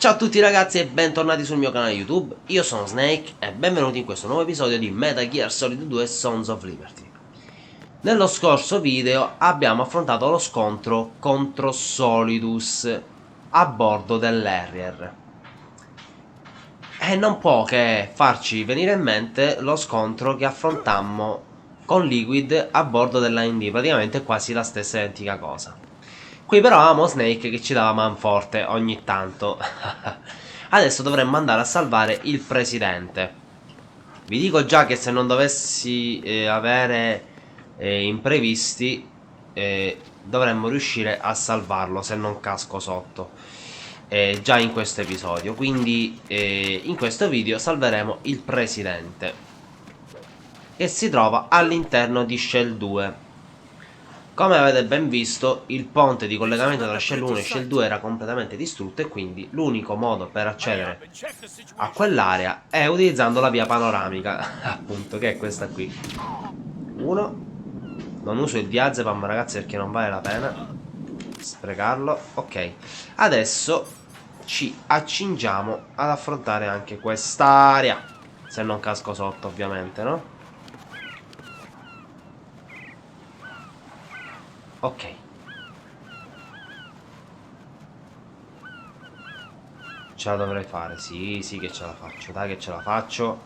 Ciao a tutti ragazzi e bentornati sul mio canale YouTube, io sono Snake e benvenuti in questo nuovo episodio di Metal Gear Solid 2 Sons of Liberty. Nello scorso video abbiamo affrontato lo scontro contro Solidus a bordo dell'Harrier. E non può che farci venire in mente lo scontro che affrontammo con Liquid a bordo dell'AND, praticamente quasi la stessa identica cosa. Qui però avevamo Snake che ci dava manforte ogni tanto. Adesso dovremmo andare a salvare il presidente. Vi dico già che se non dovessi avere imprevisti, dovremmo riuscire a salvarlo se non casco sotto. Già in questo episodio. Quindi in questo video salveremo il presidente, che si trova all'interno di Shell 2. Come avete ben visto, il ponte di collegamento tra Shell 1 e Shell 2 era completamente distrutto e quindi l'unico modo per accedere a quell'area è utilizzando la via panoramica, appunto, che è questa qui. Uno. Non uso il diazepam, ragazzi, perché non vale la pena sprecarlo. Ok. Adesso ci accingiamo ad affrontare anche quest'area. Se non casco sotto, ovviamente, no? Ok. Ce la dovrei fare, sì, sì che ce la faccio, dai che ce la faccio,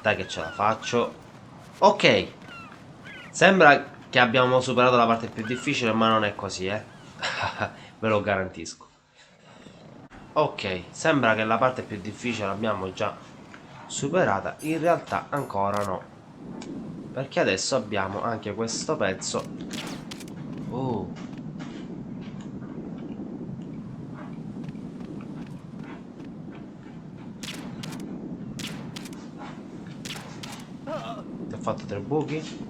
dai che ce la faccio. Ok. Sembra che abbiamo superato la parte più difficile, ma non è così, ve lo garantisco. Ok, sembra che la parte più difficile l'abbiamo già superata, in realtà ancora no. Perché adesso abbiamo anche questo pezzo. Ti ho fatto 3 buchi.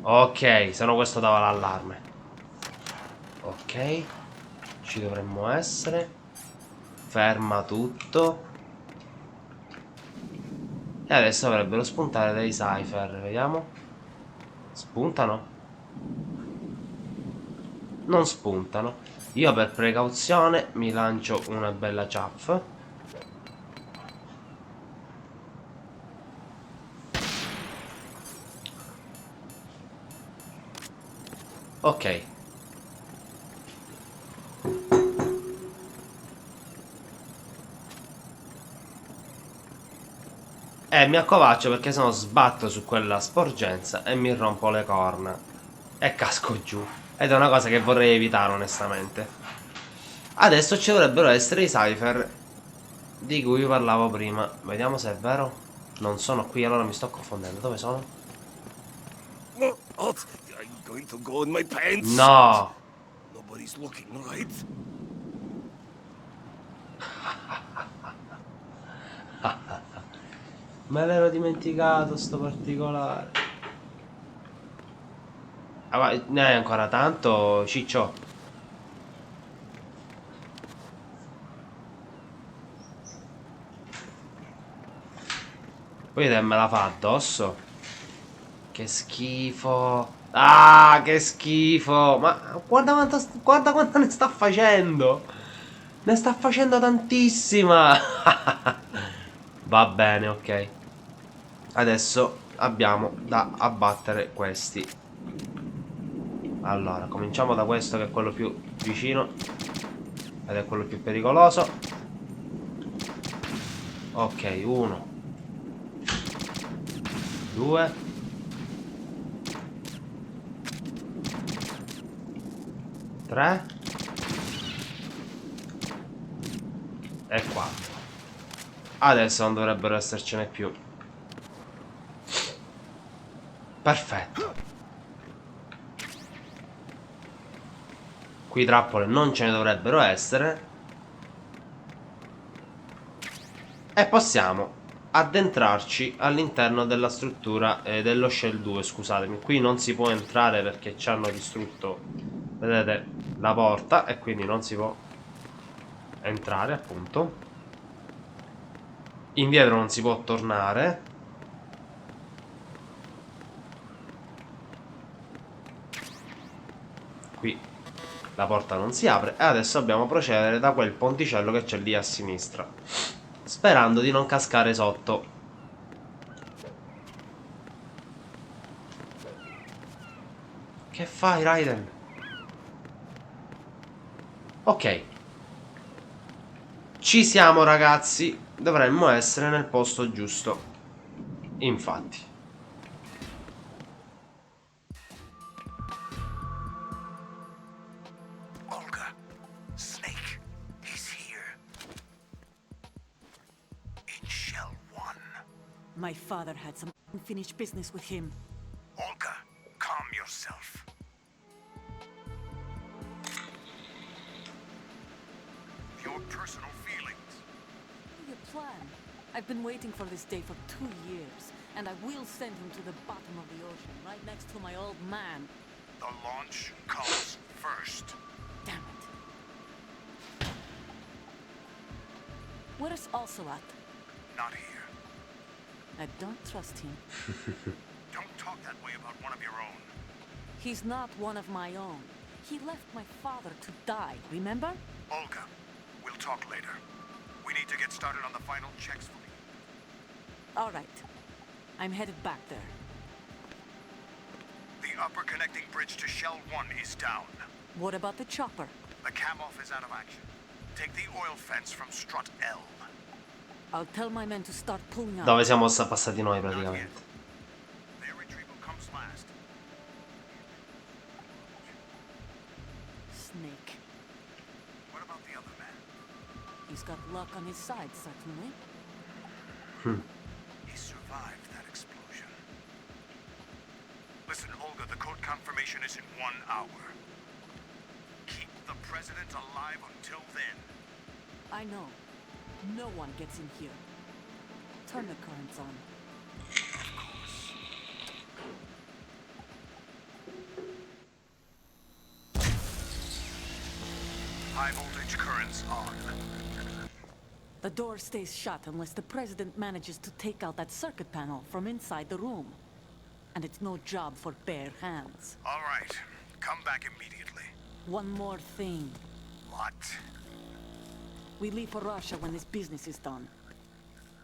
Ok, se no questo dava l'allarme. Ok, ci dovremmo essere. Ferma tutto. E adesso dovrebbero spuntare dei cipher, vediamo. Spuntano? Non spuntano. Io per precauzione mi lancio una bella ciaffa. Ok. Mi accovaccio perché sennò sbatto su quella sporgenza e mi rompo le corna. E casco giù. Ed è una cosa che vorrei evitare onestamente. Adesso ci dovrebbero essere i cipher di cui vi parlavo prima. Vediamo se è vero. Non sono qui, allora mi sto confondendo. Dove sono? What? I'm going to go in my pants. No! Nobody's looking, right? Me l'ero dimenticato sto particolare. Ah, ma ne hai ancora tanto, ciccio? Poi te me la fa addosso. Che schifo. Ah, che schifo. Ma guarda quanto ne sta facendo. Ne sta facendo tantissima. Va bene, ok. Adesso abbiamo da abbattere questi. Allora, cominciamo da questo che è quello più vicino ed è quello più pericoloso. Ok, 1 2 3 e 4. Adesso non dovrebbero essercene più. Perfetto. Qui trappole non ce ne dovrebbero essere. E possiamo addentrarci all'interno della struttura dello Shell 2, scusatemi. Qui non si può entrare perché ci hanno distrutto, vedete, la porta e quindi non si può entrare, appunto. Indietro non si può tornare. La porta non si apre e adesso dobbiamo procedere da quel ponticello che c'è lì a sinistra, sperando di non cascare sotto. Che fai, Raiden? Ok. Ci siamo, ragazzi. Dovremmo essere nel posto giusto. Infatti. Olga, Snake, he's here. In Shell 1. My father had some unfinished business with him. Olga, calm yourself. Your personal feelings. Your plan. I've been waiting for this day for 2 years, and I will send him to the bottom of the ocean, right next to my old man. The launch comes first. Damn it. Where's Ocelot? Not here. I don't trust him. Don't talk that way about one of your own. He's not one of my own. He left my father to die, remember? Olga, we'll talk later. We need to get started on the final checks for you. All right. I'm headed back there. The upper connecting bridge to Shell 1 is down. What about the chopper? The cam-off is out of action. Take the oil fence from strut L. I'll tell my men to start pulling out. Dove siamo passati noi, Not yet. praticamente. Their retrieval comes last. Snake. What about the other man? He's got luck on his side, certainly. He survived that explosion. Listen, Olga, the code confirmation is in 1 hour. Keep the president alive until then. I know. No one gets in here. Turn the currents on. Of course. High voltage currents on. The door stays shut unless the president manages to take out that circuit panel from inside the room. And it's no job for bare hands. All right. Come back immediately. One more thing. What? We leave for Russia when this business is done.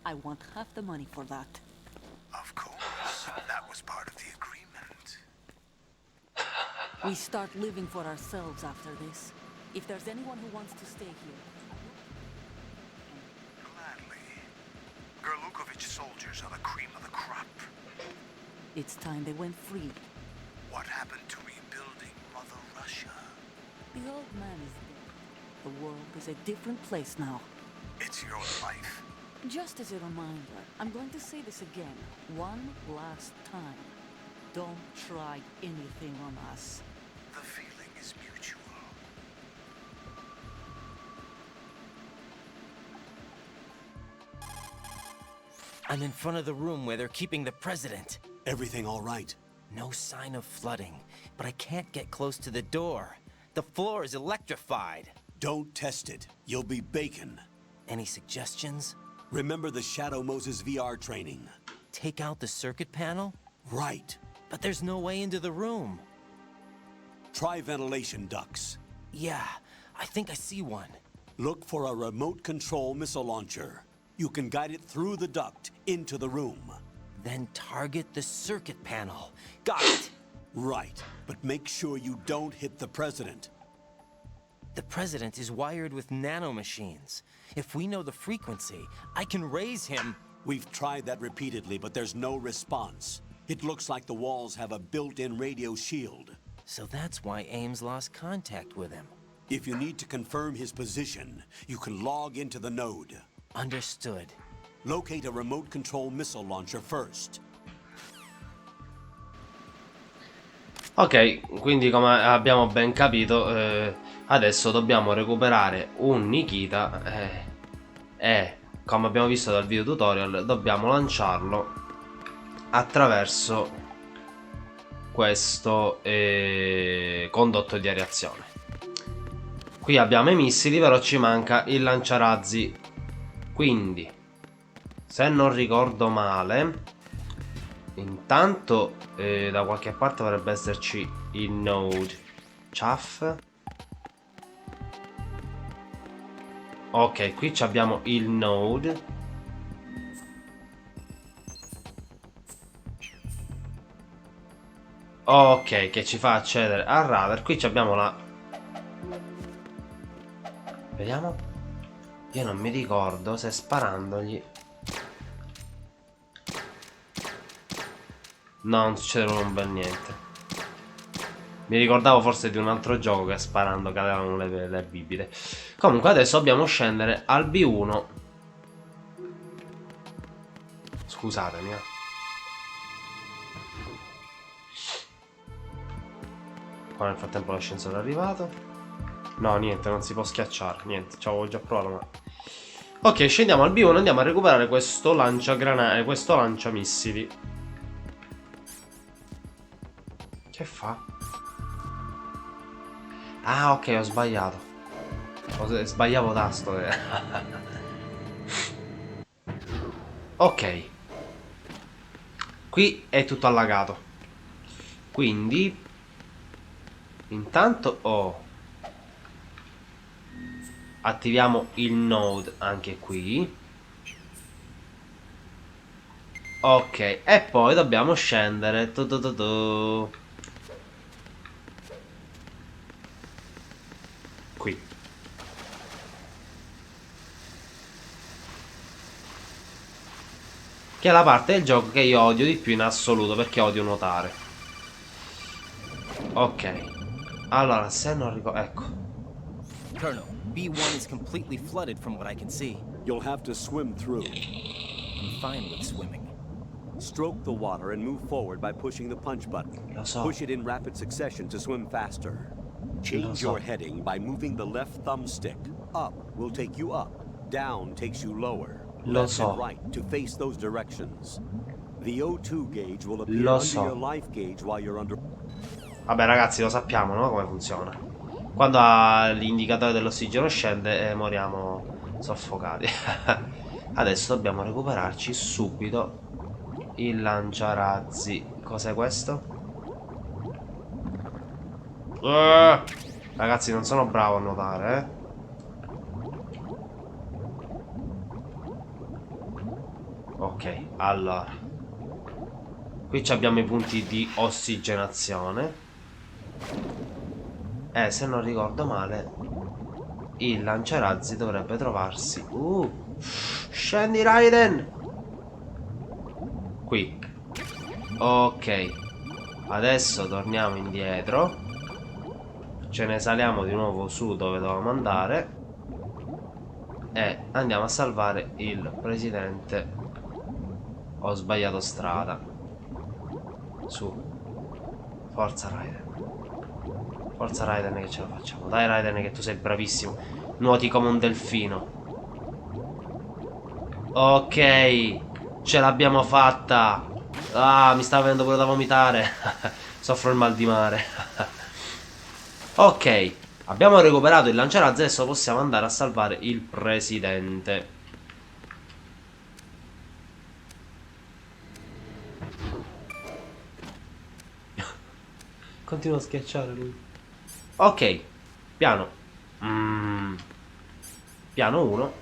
I want half the money for that. Of course. That was part of the agreement. We start living for ourselves after this. If there's anyone who wants to stay here, Gladly. Gerlukovich soldiers are the cream of the crop. it's time they went free. What happened to rebuilding Mother Russia? The old man is dead. The world is a different place now. It's your life. Just as a reminder, I'm going to say this again, one last time. Don't try anything on us. The feeling is mutual. I'm in front of the room where they're keeping the president. Everything all right? No sign of flooding, but I can't get close to the door. The floor is electrified. Don't test it. You'll be bacon. Any suggestions? Remember the Shadow Moses VR training? Take out the circuit panel? Right. But there's no way into the room. Try ventilation ducts. Yeah, I think I see one. Look for a remote control missile launcher. You can guide it through the duct into the room. Then target the circuit panel. Got it! Right. But make sure you don't hit the president. The president is wired with nanomachines. If we know the frequency, I can raise him. We've tried that repeatedly, but there's no response. It looks like the walls have a built-in radio shield. So that's why Ames lost contact with him. If you need to confirm his position, you can log into the node. Understood. Locate a remote control missile launcher first. Ok, quindi come abbiamo ben capito, adesso dobbiamo recuperare un Nikita e come abbiamo visto dal video tutorial dobbiamo lanciarlo attraverso questo condotto di areazione. Qui abbiamo i missili, però ci manca il lanciarazzi, quindi se non ricordo male intanto da qualche parte dovrebbe esserci il node chaff. Ok, qui abbiamo il node. Ok, che ci fa accedere al radar. Qui abbiamo la... Vediamo. Io non mi ricordo se sparandogli... No, non succede proprio un bel niente. Mi ricordavo forse di un altro gioco che sparando cadevano le bibite. Comunque adesso dobbiamo scendere al B1. Scusatemi, Qua nel frattempo l'ascensore è arrivato. No, niente, non si può schiacciare. Niente, ci avevo già provato, ma... Ok, scendiamo al B1 e andiamo a recuperare questo lanciagranate, questo lanciamissili. Che fa? Ah, ok, ho sbagliato. Sbagliavo tasto. Ok. Qui è tutto allagato. Quindi intanto attiviamo il node anche qui. Ok, e poi dobbiamo scendere. Qui. Che è la parte del gioco che io odio di più in assoluto, perché odio nuotare. Ok. Allora, se non ricordo... Ecco. Colonel, B1 is completely flooded from what I can see. You'll have to swim through. I'm fine with swimming. Stroke the water and move forward by pushing the punch button. Lo so. Push it in rapid succession to swim faster. Lo Change so. your heading by moving the left thumbstick. Up will take you up. Down takes you lower. Lo Left so. and right to face those directions. The O2 gauge will appear Lo under so. your life gauge while you're under... Vabbè ragazzi, lo sappiamo, no? Come funziona. Quando l'indicatore dell'ossigeno scende moriamo soffocati. Adesso dobbiamo recuperarci subito il lanciarazzi. Cos'è questo? Ragazzi, non sono bravo a nuotare, eh. Ok, allora. Qui abbiamo i punti di ossigenazione. Se non ricordo male, il lanciarazzi dovrebbe trovarsi... Scendi, Raiden! Qui. Ok. Adesso torniamo indietro. Ce ne saliamo di nuovo su dove dovevamo andare. E andiamo a salvare il presidente. Ho sbagliato strada. Su. Forza Raiden. Forza Raiden che ce la facciamo. Dai Raiden che tu sei bravissimo. Nuoti come un delfino. Ok. Ce l'abbiamo fatta. Ah, mi sta venendo pure da vomitare. Soffro il mal di mare. Ok. Abbiamo recuperato il lanciarazzi. Adesso possiamo andare a salvare il presidente. Continua a schiacciare lui. Ok. Piano. Piano 1.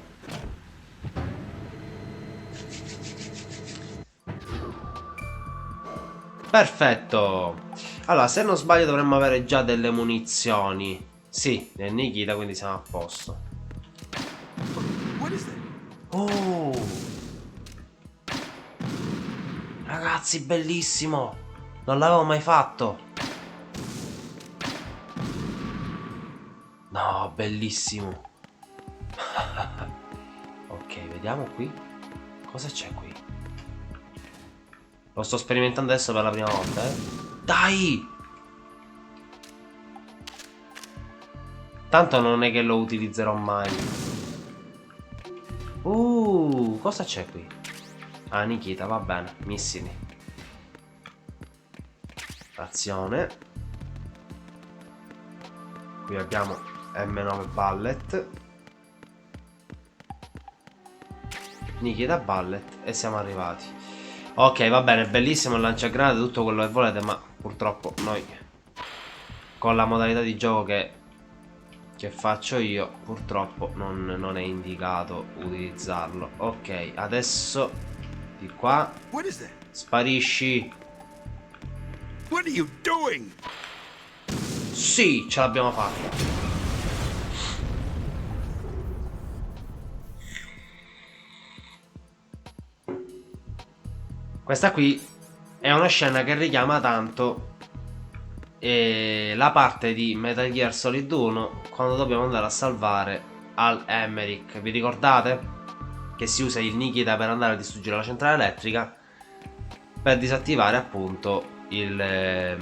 Perfetto. Allora, se non sbaglio dovremmo avere già delle munizioni. Sì, nel Nikita, quindi siamo a posto. Oh! Ragazzi, bellissimo! Non l'avevo mai fatto. No, bellissimo. Ok, vediamo qui. Cosa c'è qui? Lo sto sperimentando adesso per la prima volta, eh. Dai! Tanto non è che lo utilizzerò mai. Cosa c'è qui? Ah, Nikita, va bene. Missili. Azione. Qui abbiamo M9 Bullet. Nikita Bullet. E siamo arrivati. Ok, va bene, bellissimo il lanciagranate, tutto quello che volete, ma purtroppo noi con la modalità di gioco che che faccio io, purtroppo non è indicato utilizzarlo. Ok, adesso di qua What is that? sparisci. What are you doing? Sì, ce l'abbiamo fatta. Questa qui è una scena che richiama tanto la parte di Metal Gear Solid 1 quando dobbiamo andare a salvare Al Emmerich. Vi ricordate? Che si usa il Nikita per andare a distruggere la centrale elettrica per disattivare appunto il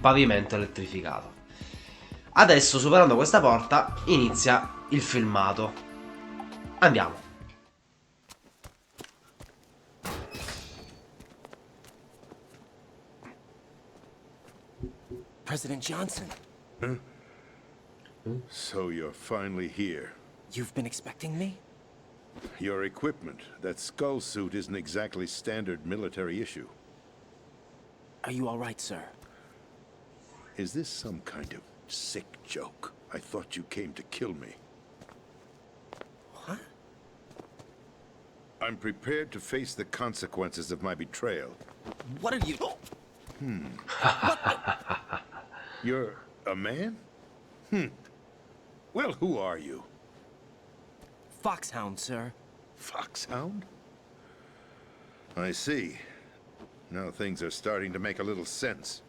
pavimento elettrificato. Adesso, superando questa porta, inizia il filmato. Andiamo. President Johnson, So you're finally here. you've been expecting me? Your equipment, that skull suit isn't exactly standard military issue. Are you all right, sir? Is this some kind of sick joke? I thought you came to kill me. What? I'm prepared to face the consequences of my betrayal. What are you... You're a man? Well, who are you? Foxhound, sir. Foxhound? I see. Now things are starting to make a little sense.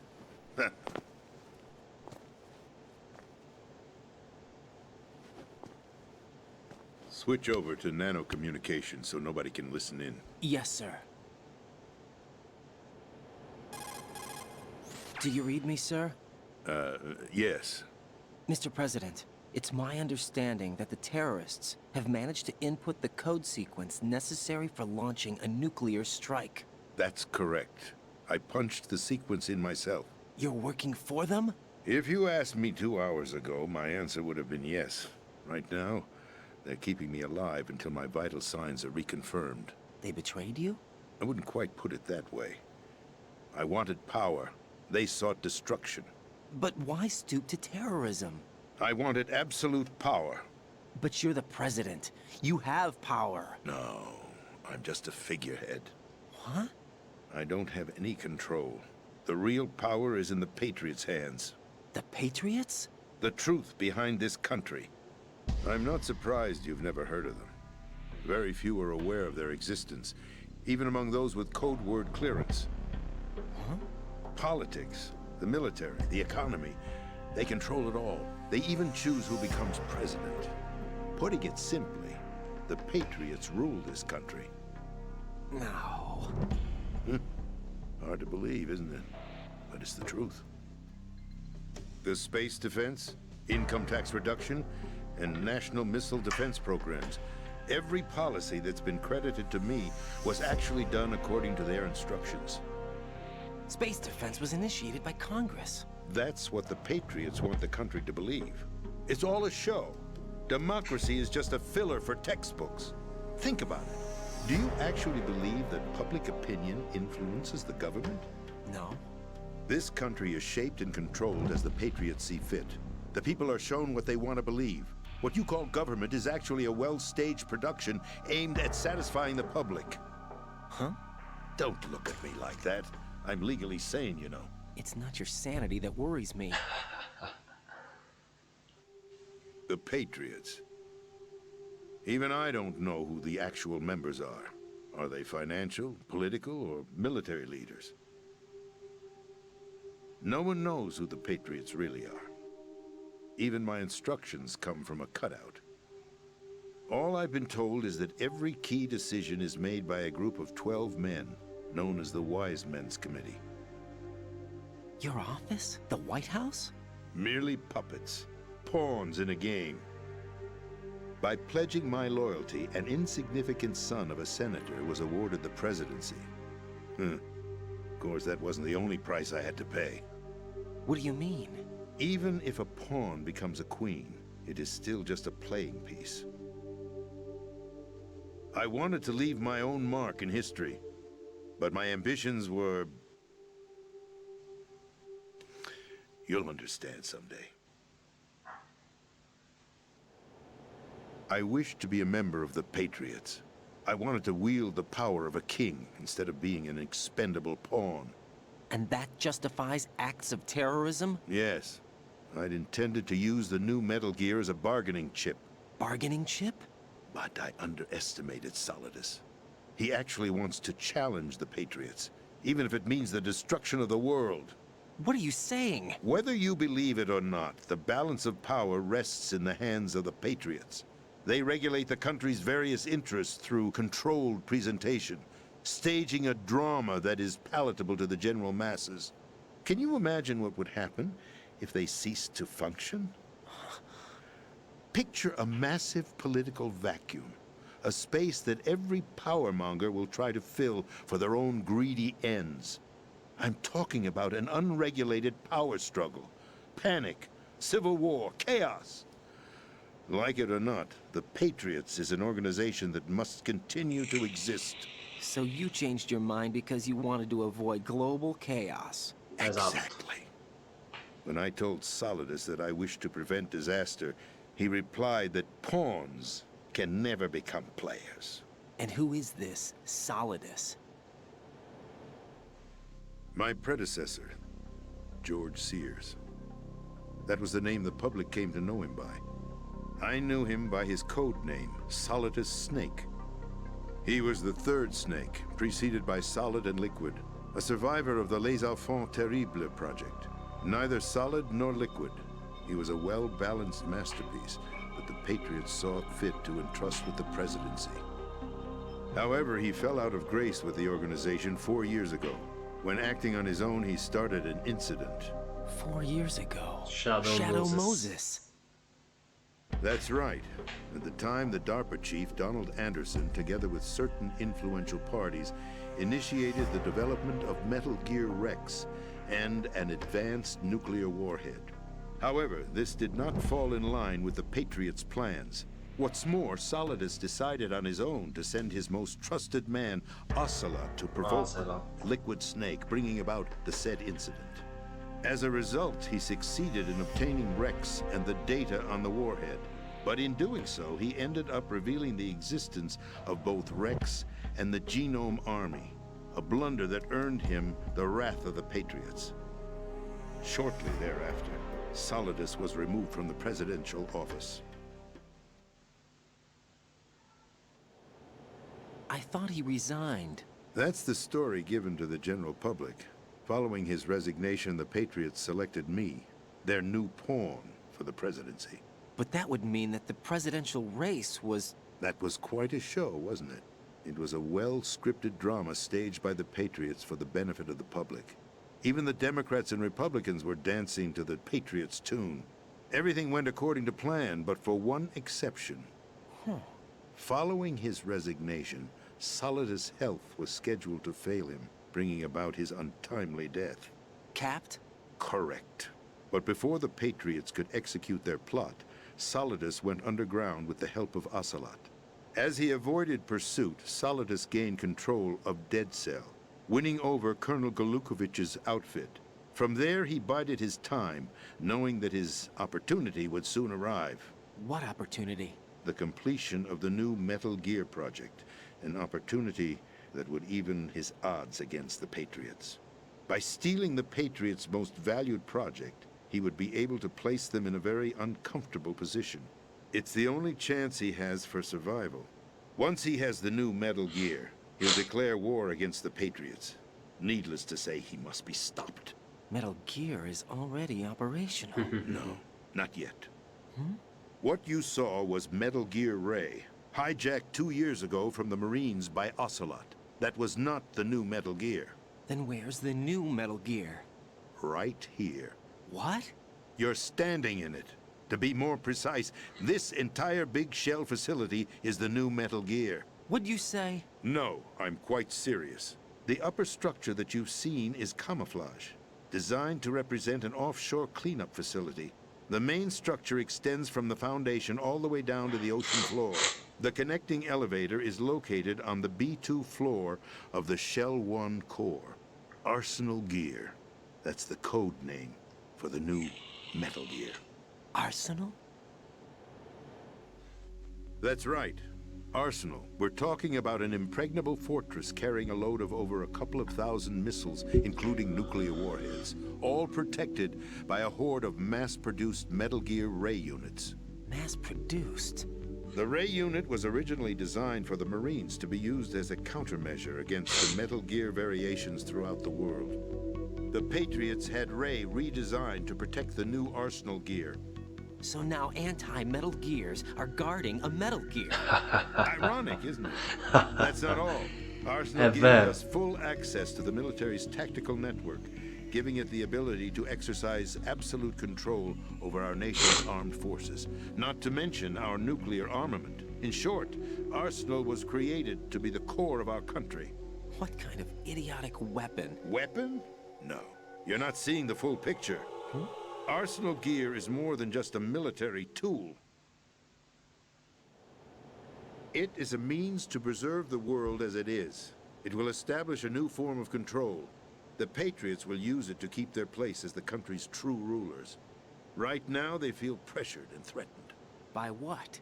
Switch over to nano communication so nobody can listen in. Yes, sir. Do you read me, sir? Yes. Mr. President, it's my understanding that the terrorists have managed to input the code sequence necessary for launching a nuclear strike. That's correct. I punched the sequence in myself. You're working for them? If you asked me 2 hours ago, my answer would have been yes. Right now, they're keeping me alive until my vital signs are reconfirmed. They betrayed you? I wouldn't quite put it that way. I wanted power. They sought destruction. But why stoop to terrorism? I wanted absolute power. But you're the president. You have power. No, I'm just a figurehead. What? I don't have any control. The real power is in the Patriots' hands. The Patriots? The truth behind this country. I'm not surprised you've never heard of them. Very few are aware of their existence, even among those with code word clearance. Huh? Politics, the military, the economy, they control it all. They even choose who becomes president. Putting it simply, the Patriots rule this country. No. Hard to believe, isn't it? But it's the truth. The space defense, income tax reduction, and national missile defense programs. Every policy that's been credited to me was actually done according to their instructions. Space defense was initiated by Congress. That's what the Patriots want the country to believe. It's all a show. Democracy is just a filler for textbooks. Think about it. Do you actually believe that public opinion influences the government? No. This country is shaped and controlled as the Patriots see fit. The people are shown what they want to believe. What you call government is actually a well-staged production aimed at satisfying the public. Huh? Don't look at me like that. I'm legally sane, you know. It's not your sanity that worries me. The Patriots. Even I don't know who the actual members are. Are they financial, political, or military leaders? No one knows who the Patriots really are. Even my instructions come from a cutout. All I've been told is that every key decision is made by a group of 12 men, known as the Wise Men's Committee. Your office? The White House? Merely puppets, pawns in a game. By pledging my loyalty, an insignificant son of a senator was awarded the presidency. Of course, that wasn't the only price I had to pay. What do you mean? Even if a pawn becomes a queen, it is still just a playing piece. I wanted to leave my own mark in history, but my ambitions were... You'll understand someday. I wished to be a member of the Patriots. I wanted to wield the power of a king instead of being an expendable pawn. And that justifies acts of terrorism? Yes. I'd intended to use the new Metal Gear as a bargaining chip. Bargaining chip? But I underestimated Solidus. He actually wants to challenge the Patriots, even if it means the destruction of the world. What are you saying? Whether you believe it or not, the balance of power rests in the hands of the Patriots. They regulate the country's various interests through controlled presentation, staging a drama that is palatable to the general masses. Can you imagine what would happen if they ceased to function? Picture a massive political vacuum, a space that every powermonger will try to fill for their own greedy ends. I'm talking about an unregulated power struggle, panic, civil war, chaos. Like it or not, the Patriots is an organization that must continue to exist. So you changed your mind because you wanted to avoid global chaos. Exactly. When I told Solidus that I wished to prevent disaster, he replied that pawns can never become players. And who is this Solidus? My predecessor, George Sears. That was the name the public came to know him by. I knew him by his code name, Solidus Snake. He was the third Snake, preceded by Solid and Liquid, a survivor of the Les Enfants Terribles project. Neither solid nor liquid, he was a well-balanced masterpiece that the Patriots saw fit to entrust with the presidency. However, he fell out of grace with the organization 4 years ago. When acting on his own, he started an incident. 4 years ago. Shadow Moses. That's right. At the time, the DARPA chief, Donald Anderson, together with certain influential parties, initiated the development of Metal Gear Rex and an advanced nuclear warhead. However, this did not fall in line with the Patriots' plans. What's more, Solidus decided on his own to send his most trusted man, Ocelot, to provoke Ocelot. Liquid Snake, bringing about the said incident. As a result, he succeeded in obtaining Rex and the data on the warhead. But in doing so, he ended up revealing the existence of both Rex and the Genome Army, a blunder that earned him the wrath of the Patriots. Shortly thereafter, Solidus was removed from the presidential office. I thought he resigned. That's the story given to the general public. Following his resignation, the Patriots selected me, their new pawn, for the presidency. But that would mean that the presidential race was... That was quite a show, wasn't it? It was a well-scripted drama staged by the Patriots for the benefit of the public. Even the Democrats and Republicans were dancing to the Patriots' tune. Everything went according to plan, but for one exception. Following his resignation, Solidus' health was scheduled to fail him, bringing about his untimely death. Capped? Correct. But before the Patriots could execute their plot, Solidus went underground with the help of Ocelot. As he avoided pursuit, Solidus gained control of Dead Cell, winning over Colonel Golukovich's outfit. From there, he bided his time, knowing that his opportunity would soon arrive. What opportunity? The completion of the new Metal Gear project, an opportunity that would even his odds against the Patriots. By stealing the Patriots' most valued project, he would be able to place them in a very uncomfortable position. It's the only chance he has for survival. Once he has the new Metal Gear, he'll declare war against the Patriots. Needless to say, he must be stopped. Metal Gear is already operational. No, not yet. What you saw was Metal Gear Ray, hijacked 2 years ago from the Marines by Ocelot. That was not the new Metal Gear. Then where's the new Metal Gear? Right here. What? You're standing in it. To be more precise, this entire big shell facility is the new Metal Gear. What'd you say? No, I'm quite serious. The upper structure that you've seen is camouflage, designed to represent an offshore cleanup facility. The main structure extends from the foundation all the way down to the ocean floor. The connecting elevator is located on the B2 floor of the Shell 1 core. Arsenal Gear. That's the code name for the new Metal Gear. Arsenal? That's right. Arsenal. We're talking about an impregnable fortress carrying a load of over a couple of thousand missiles, including nuclear warheads, all protected by a horde of mass-produced Metal Gear Ray units. Mass-produced? The Ray unit was originally designed for the Marines to be used as a countermeasure against the Metal Gear variations throughout the world. The Patriots had Ray redesigned to protect the new Arsenal gear. So now anti-Metal Gears are guarding a Metal Gear. Ironic, isn't it? That's not all. Arsenal gives us full access to the military's tactical network, giving it the ability to exercise absolute control over our nation's armed forces, not to mention our nuclear armament. In short, Arsenal was created to be the core of our country. What kind of idiotic weapon? Weapon? No. You're not seeing the full picture. Huh? Arsenal gear is more than just a military tool. It is a means to preserve the world as it is. It will establish a new form of control. The Patriots will use it to keep their place as the country's true rulers. Right now, they feel pressured and threatened. By what?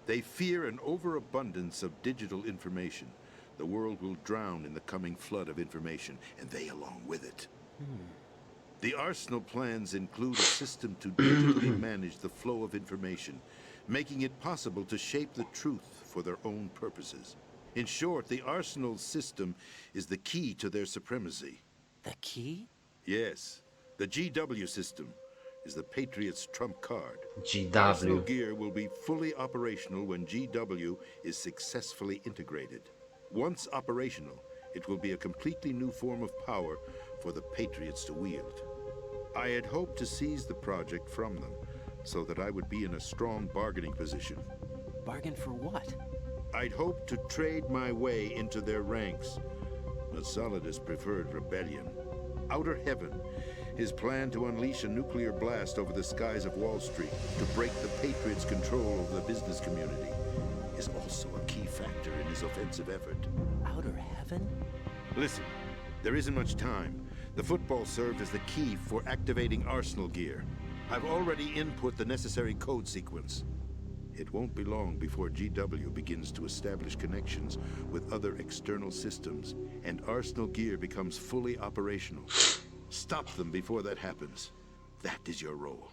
They fear an overabundance of digital information. The world will drown in the coming flood of information, and they along with it. The Arsenal plans include a system to digitally manage the flow of information, making it possible to shape the truth for their own purposes. In short, the Arsenal system is the key to their supremacy. The key? Yes. The GW system is the Patriots' trump card. GW. Arsenal gear will be fully operational when GW is successfully integrated. Once operational, it will be a completely new form of power for the Patriots to wield. I had hoped to seize the project from them, so that I would be in a strong bargaining position. Bargain for what? I'd hoped to trade my way into their ranks. Ocelot has preferred rebellion. Outer Heaven, his plan to unleash a nuclear blast over the skies of Wall Street to break the Patriots' control over the business community, is also a key factor in his offensive effort. Outer Heaven? Listen, there isn't much time. The football served as the key for activating Arsenal gear. I've already input the necessary code sequence. It won't be long before GW begins to establish connections with other external systems, and Arsenal gear becomes fully operational. Stop them before that happens. That is your role.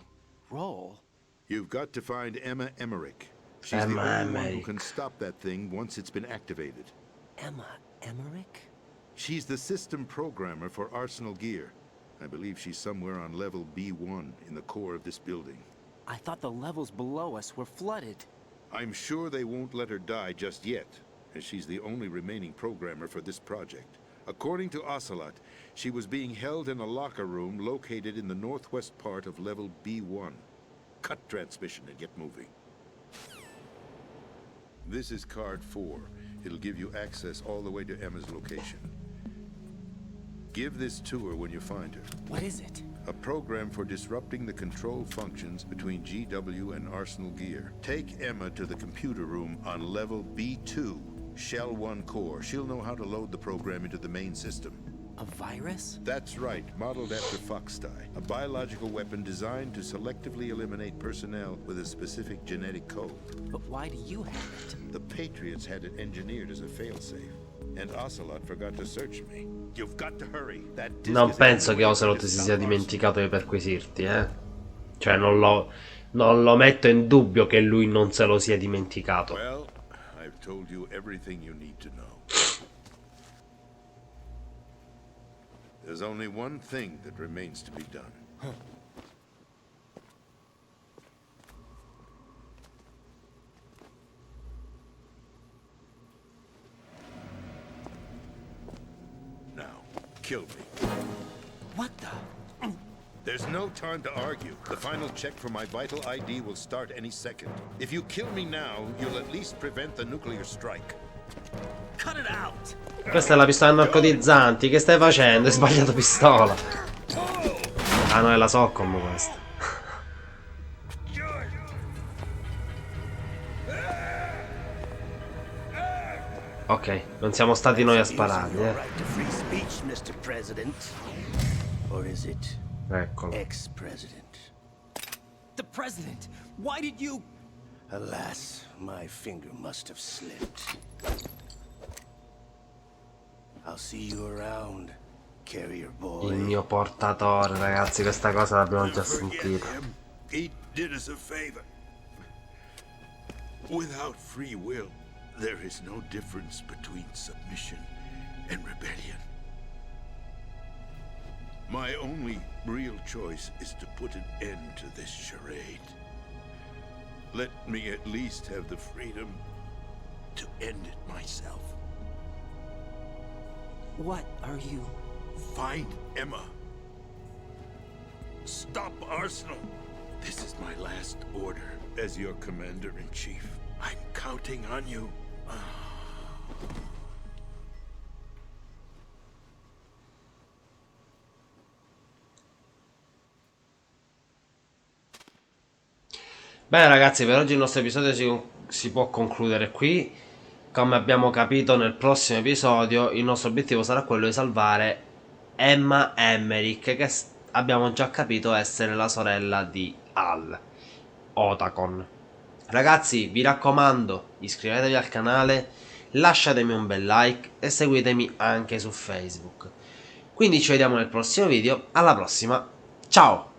Role? You've got to find Emma Emmerich. She's the only one who can stop that thing once it's been activated. Emma Emmerich? She's the system programmer for Arsenal gear. I believe she's somewhere on level B1 in the core of this building. I thought the levels below us were flooded. I'm sure they won't let her die just yet, as she's the only remaining programmer for this project. According to Ocelot, she was being held in a locker room located in the northwest part of level B1. Cut transmission and get moving. This is card 4. It'll give you access all the way to Emma's location. Give this to her when you find her. What is it? A program for disrupting the control functions between GW and Arsenal gear. Take Emma to the computer room on level B2, Shell 1 core. She'll know how to load the program into the main system. A virus? That's right, modeled after Foxdie. A biological weapon designed to selectively eliminate personnel with a specific genetic code. But why do you have it? The Patriots had it engineered as a failsafe. And Ocelot forgot to search me. You've got to hurry. That Non penso che Ocelot si sia dimenticato di perquisirti, eh. Cioè non lo metto in dubbio che lui non se lo sia dimenticato. Well, I've told you everything you need to know. There's only one thing that remains to be done. Now, kill me. What the? There's no time to argue. The final check for my vital ID will start any second. If you kill me now, you'll at least prevent the nuclear strike. Cut it out! Questa è la pistola narcotizzanti. Che stai facendo? Hai sbagliato pistola. Ah no, è la Soccom questa. Ok, non siamo stati noi a sparargli, Eccolo. The president! Why did you... Alas, my finger must have slipped. I'll see you around, carrier Il boy. mio portatore, ragazzi, questa cosa l'abbiamo già Forget sentita. him. He did us a favor. Without free will, there is no difference between submission and rebellion. My only real choice is to put an end to this charade. Let me at least have the freedom to end it myself. What are you? Find Emma. Stop Arsenal. This is my last order as your commander-in-chief. I'm counting on you. Bene ragazzi, per oggi il nostro episodio si può concludere qui. Come abbiamo capito, nel prossimo episodio il nostro obiettivo sarà quello di salvare Emma Emmerich, che abbiamo già capito essere la sorella di Al Otacon. Ragazzi, vi raccomando, iscrivetevi al canale, lasciatemi un bel like e seguitemi anche su Facebook. Quindi ci vediamo nel prossimo video, alla prossima, ciao!